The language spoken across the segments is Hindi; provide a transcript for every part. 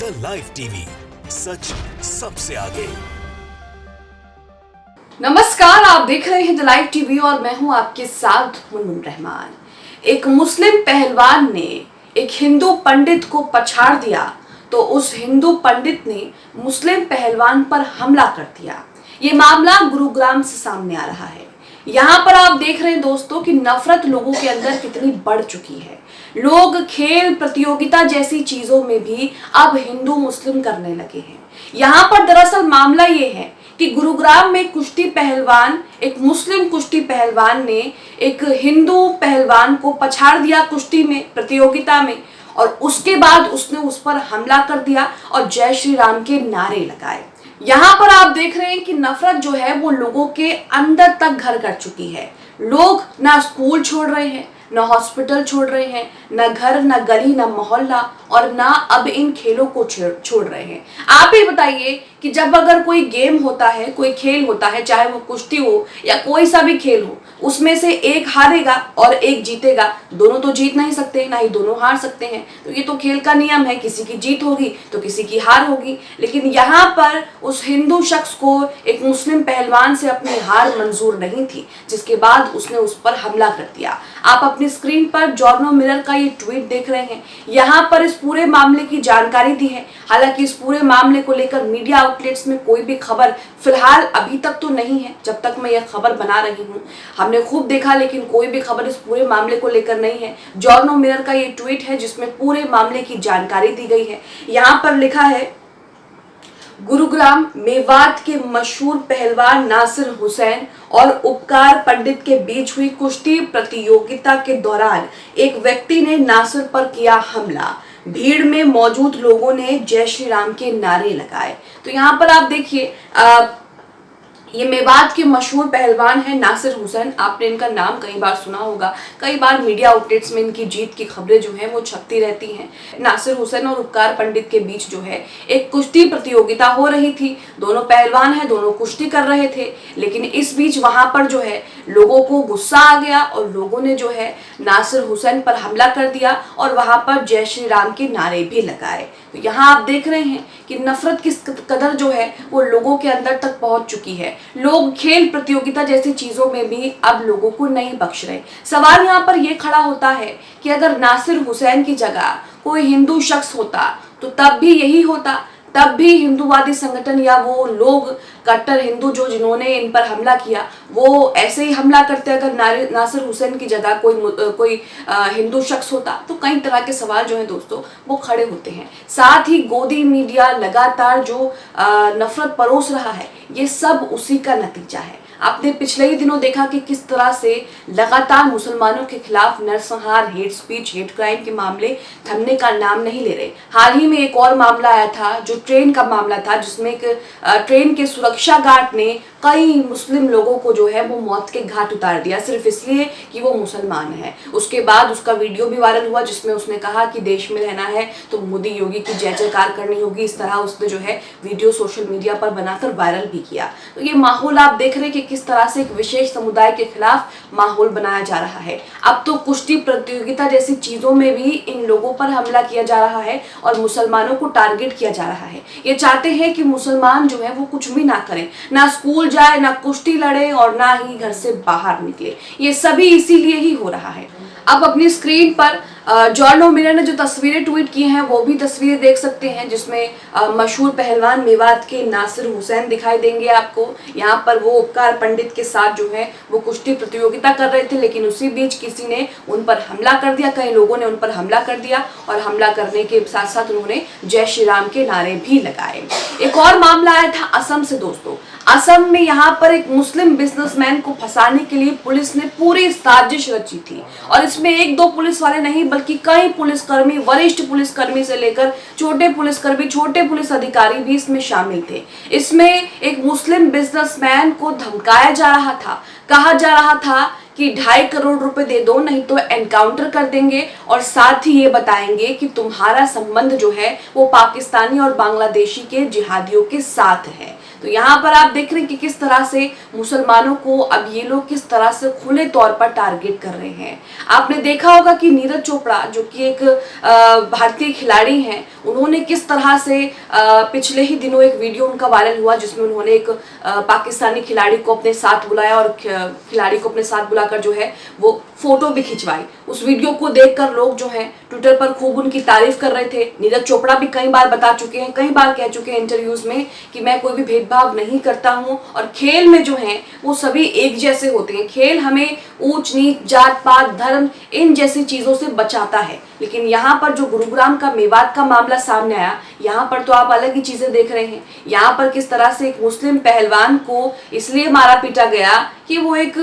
द लाइव टीवी, सच सबसे आगे। नमस्कार, आप देख रहे हैं द लाइव टीवी और मैं हूं आपके साथ मुनमुन रहमान। एक मुस्लिम पहलवान ने एक हिंदू पंडित को पछाड़ दिया तो उस हिंदू पंडित ने मुस्लिम पहलवान पर हमला कर दिया। ये मामला गुरुग्राम से सामने आ रहा है। यहाँ पर आप देख रहे हैं दोस्तों कि नफरत लोगों के अंदर कितनी बढ़ चुकी है। लोग खेल प्रतियोगिता जैसी चीजों में भी अब हिंदू मुस्लिम करने लगे हैं। यहाँ पर दरअसल मामला ये है कि गुरुग्राम में कुश्ती पहलवान, एक मुस्लिम कुश्ती पहलवान ने एक हिंदू पहलवान को पछाड़ दिया कुश्ती में, प्रतियोगिता में, और उसके बाद उसने उस पर हमला कर दिया और जय श्री राम के नारे लगाए। यहाँ पर आप देख रहे हैं कि नफरत जो है वो लोगों के अंदर तक घर कर चुकी है। लोग ना स्कूल छोड़ रहे हैं, न हॉस्पिटल छोड़ रहे हैं, न घर, न गली, न मोहल्ला, और ना अब इन खेलों को छोड़ रहे हैं। आप ही बताइए कि जब अगर कोई गेम होता है, कोई खेल होता है, चाहे वो कुश्ती हो या कोई सा भी खेल हो, उसमें से एक हारेगा और एक जीतेगा। दोनों तो जीत नहीं सकते, ना ही दोनों हार सकते हैं। तो ये तो खेल का नियम है, किसी की जीत होगी तो किसी की हार होगी। लेकिन यहाँ पर उस हिंदू शख्स को एक मुस्लिम पहलवान से अपनी हार मंजूर नहीं थी, जिसके बाद उसने उस पर हमला कर दिया। आप अपनी स्क्रीन पर जॉर्नो मिरर का ये ट्वीट देख रहे हैं। यहाँ पर इस पूरे मामले की जानकारी दी है। हालांकि इस पूरे मामले को लेकर मीडिया आउटलेट्स में कोई भी खबर फिलहाल अभी तक तो नहीं है। जब तक मैं यह खबर बना रही हूँ, हमने खूब देखा, लेकिन कोई भी खबर इस पूरे मामले को लेकर नहीं है। जॉर्नो मिरर का ये ट्वीट है जिसमें पूरे मामले की जानकारी दी गई है। यहाँ पर लिखा है, गुरुग्राम मेवात के मशहूर पहलवान नासिर हुसैन और उपकार पंडित के बीच हुई कुश्ती प्रतियोगिता के दौरान एक व्यक्ति ने नासिर पर किया हमला। भीड़ में मौजूद लोगों ने जय श्री राम के नारे लगाए। तो यहाँ पर आप देखिए, ये मेवात के मशहूर पहलवान हैं नासिर हुसैन। आपने इनका नाम कई बार सुना होगा, कई बार मीडिया आउटलेट्स में इनकी जीत की खबरें जो हैं वो छपती रहती हैं। नासिर हुसैन और उपकार पंडित के बीच जो है एक कुश्ती प्रतियोगिता हो रही थी। दोनों पहलवान हैं, दोनों कुश्ती कर रहे थे, लेकिन इस बीच वहां पर जो है लोगों को गुस्सा आ गया और लोगों ने जो है नासिर हुसैन पर हमला कर दिया और वहां पर जय श्री राम के नारे भी लगाए। तो यहाँ आप देख रहे हैं कि नफरत किस कदर जो है वो लोगों के अंदर तक पहुंच चुकी है। लोग खेल प्रतियोगिता जैसी चीजों में भी अब लोगों को नहीं बख्श रहे। सवाल यहाँ पर यह खड़ा होता है कि अगर नासिर हुसैन की जगह कोई हिंदू शख्स होता तो तब भी यही होता, तब भी हिंदूवादी संगठन या वो लोग कट्टर हिंदू जो जिन्होंने इन पर हमला किया वो ऐसे ही हमला करते। अगर नासिर हुसैन की जगह कोई हिंदू शख्स होता तो कई तरह के सवाल जो हैं दोस्तों वो खड़े होते हैं। साथ ही गोदी मीडिया लगातार जो नफरत परोस रहा है, ये सब उसी का नतीजा है। आपने पिछले ही दिनों देखा कि किस तरह से लगातार मुसलमानों के खिलाफ नरसंहार, हेट स्पीच, हेट क्राइम के मामले थमने का नाम नहीं ले रहे। हाल ही में एक और मामला आया था जो ट्रेन का मामला था, जिसमें एक ट्रेन के सुरक्षा गार्ड ने कई मुस्लिम लोगों को जो है वो मौत के घाट उतार दिया, सिर्फ इसलिए कि वो मुसलमान है। उसके बाद उसका वीडियो भी वायरल हुआ जिसमें उसने कहा कि देश में रहना है तो मोदी योगी की जय जयकार करनी होगी। इस तरह उसने जो है वीडियो सोशल मीडिया पर बनाकर वायरल भी किया। तो ये माहौल आप देख रहे हैं कि किस तरह से एक विशेष समुदाय के खिलाफ माहौल बनाया जा रहा है। अब तो कुश्ती प्रतियोगिता जैसी चीजों में भी इन लोगों पर हमला किया जा रहा है और मुसलमानों को टारगेट किया जा रहा है। ये चाहते हैं कि मुसलमान जो है वो कुछ भी ना करें, ना स्कूल जाए, ना कुश्ती लड़े और ना ही घर से बाहर निकले। ये सभी इसीलिए ही हो रहा है। अब अपनी स्क्रीन पर जॉर्नो मिरर ने जो तस्वीरें ट्वीट की हैं वो भी तस्वीरें देख सकते हैं, जिसमें मशहूर पहलवान मेवात के नासिर हुसैन दिखाई देंगे आपको। यहाँ पर वो उपकार पंडित के साथ जो है वो कुश्ती प्रतियोगिता कर रहे थे, लेकिन उसी बीच किसी ने उन पर हमला कर दिया, कई लोगों ने उन पर हमला कर दिया और हमला करने के साथ साथ उन्होंने जय श्री राम के नारे भी लगाए। एक और मामला आया था असम से दोस्तों। असम में यहाँ पर एक मुस्लिम बिजनेसमैन को फंसाने के लिए पुलिस ने पूरी साजिश रची थी और इसमें एक दो पुलिस वाले नहीं बल्कि कई पुलिसकर्मी, वरिष्ठ पुलिसकर्मी से लेकर छोटे पुलिसकर्मी, छोटे पुलिस अधिकारी भी इसमें शामिल थे। इसमें एक मुस्लिम बिजनेसमैन को धमकाया जा रहा था, कहा जा रहा था कि 2.5 करोड़ रुपए दे दो नहीं तो एनकाउंटर कर देंगे और साथ ही ये बताएंगे कि तुम्हारा संबंध जो है वो पाकिस्तानी और बांग्लादेशी के जिहादियों के साथ है। तो यहाँ पर आप देख रहे हैं कि किस तरह से मुसलमानों को अब ये लोग किस तरह से खुले तौर पर टारगेट कर रहे हैं। आपने देखा होगा कि नीरज चोपड़ा जो कि एक भारतीय खिलाड़ी हैं, उन्होंने किस तरह से पिछले ही दिनों एक वीडियो उनका वायरल हुआ जिसमें उन्होंने एक पाकिस्तानी खिलाड़ी को अपने साथ बुलाया और खिलाड़ी को अपने साथ बुलाकर जो है वो फोटो भी खिंचवाई। उस वीडियो को देखकर लोग जो हैं ट्विटर पर खूब उनकी तारीफ कर रहे थे। नीरज चोपड़ा भी कई बार बता चुके हैं, कई बार कह चुके हैं इंटरव्यूज में कि मैं कोई भी भेदभाव नहीं करता हूं और खेल में जो है वो सभी एक जैसे होते हैं। खेल हमें ऊंच नीच, जात पात, धर्म इन जैसी चीजों से बचाता है। लेकिन यहाँ पर जो गुरुग्राम का मेवात का मामला सामने आया, यहाँ पर तो आप अलग ही चीजें देख रहे हैं। यहाँ पर किस तरह से एक मुस्लिम पहलवान को इसलिए मारा पीटा गया कि वो एक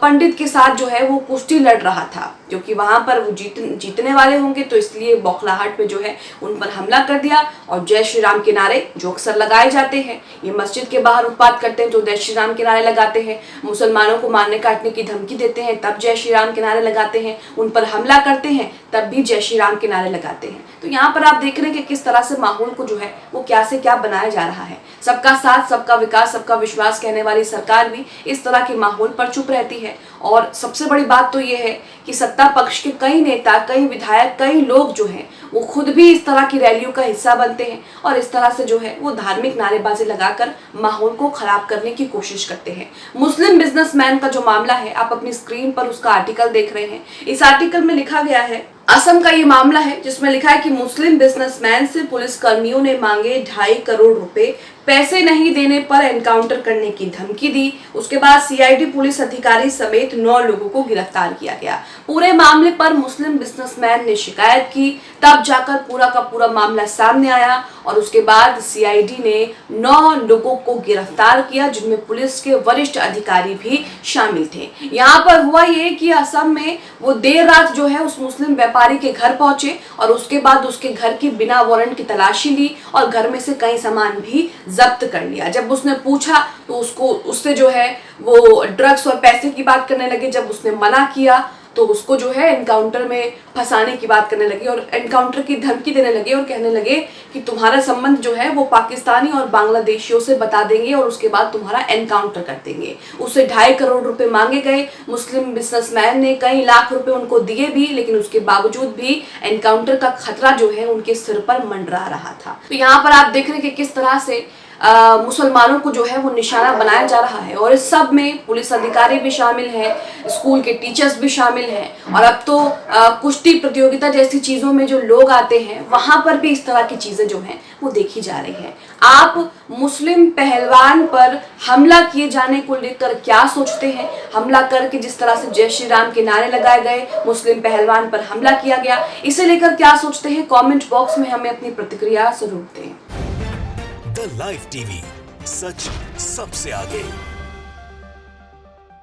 पंडित के साथ जो है वो कुश्ती लड़ रहा था, जो कि वहां पर वो जीतने वाले होंगे, तो इसलिए बौखलाहट में जो है उन पर हमला कर दिया और जय श्री राम के नारे जो अक्सर लगाए जाते हैं, ये मस्जिद के बाहर उत्पात करते हैं तो जय श्री राम के नारे लगाते हैं, मुसलमानों को मारने काटने की धमकी देते हैं तब जय श्री राम के नारे लगाते हैं, उन पर हमला करते हैं तब भी जय श्री राम के नारे लगाते हैं। तो यहाँ पर आप देख रहे हैं कि किस तरह से माहौल को जो है वो क्या से क्या बनाया जा रहा है। सबका साथ, सबका विकास, सबका विश्वास कहने वाली सरकार भी इस तरह के माहौल पर चुप रहती है। और सबसे बड़ी बात तो ये है कि सत्ता पक्ष के कई नेता, कई विधायक, कई लोग जो हैं वो खुद भी इस तरह की रैलियों का हिस्सा बनते हैं और इस तरह से जो है वो धार्मिक नारेबाजी लगाकर माहौल को खराब करने की कोशिश करते हैं। मुस्लिम बिजनेसमैन का जो मामला है, आप अपनी स्क्रीन पर उसका आर्टिकल देख रहे हैं। इस आर्टिकल में लिखा गया है, असम का ये मामला है जिसमें लिखा है कि मुस्लिम बिजनेसमैन से पुलिस कर्मियों ने मांगे 2.5 करोड़ रुपए, पैसे नहीं देने पर एनकाउंटर करने की धमकी दी। उसके बाद सीआईडी पुलिस अधिकारी समेत 9 लोगों को गिरफ्तार किया गया। पूरे मामले पर मुस्लिम बिजनेसमैन ने शिकायत की, तब जाकर पूरा का पूरा मामला सामने आया और उसके बाद सीआईडी ने 9 लोगों को गिरफ्तार किया, जिनमें पुलिस के वरिष्ठ अधिकारी भी शामिल थे। यहाँ पर हुआ ये कि असम में वो देर रात जो है उस मुस्लिम व्यापारी के घर पहुंचे और उसके बाद उसके घर की बिना वारंट की तलाशी ली और घर में से कई सामान भी जब्त कर लिया। जब उसने पूछा तो उससे जो है वो ड्रग्स और पैसे की बात करने लगे। जब उसने मना किया तो उसको जो है एनकाउंटर में फंसाने की बात करने लगे और एनकाउंटर की धमकी देने लगे और कहने लगे कि तुम्हारा संबंध जो है वो पाकिस्तानी और बांग्लादेशियों से बता देंगे और उसके बाद तुम्हारा एनकाउंटर कर देंगे। उससे 2.5 करोड़ रुपए मांगे गए। मुस्लिम बिजनेसमैन ने कई लाख रुपए उनको दिए भी, लेकिन उसके बावजूद भी एनकाउंटर का खतरा जो है उनके सिर पर मंडरा रहा था। तो यहाँ पर आप देख रहे हैं कि किस तरह से मुसलमानों को जो है वो निशाना बनाया जा रहा है और इस सब में पुलिस अधिकारी भी शामिल हैं, स्कूल के टीचर्स भी शामिल हैं और अब तो कुश्ती प्रतियोगिता जैसी चीजों में जो लोग आते हैं वहां पर भी इस तरह की चीजें जो हैं वो देखी जा रही हैं। आप मुस्लिम पहलवान पर हमला किए जाने को लेकर क्या सोचते हैं? हमला करके जिस तरह से जय श्री राम के नारे लगाए गए, मुस्लिम पहलवान पर हमला किया गया, इसे लेकर क्या सोचते हैं? कमेंट बॉक्स में हमें अपनी प्रतिक्रिया जरूर दें। द लाइव टीवी, सच सबसे आगे।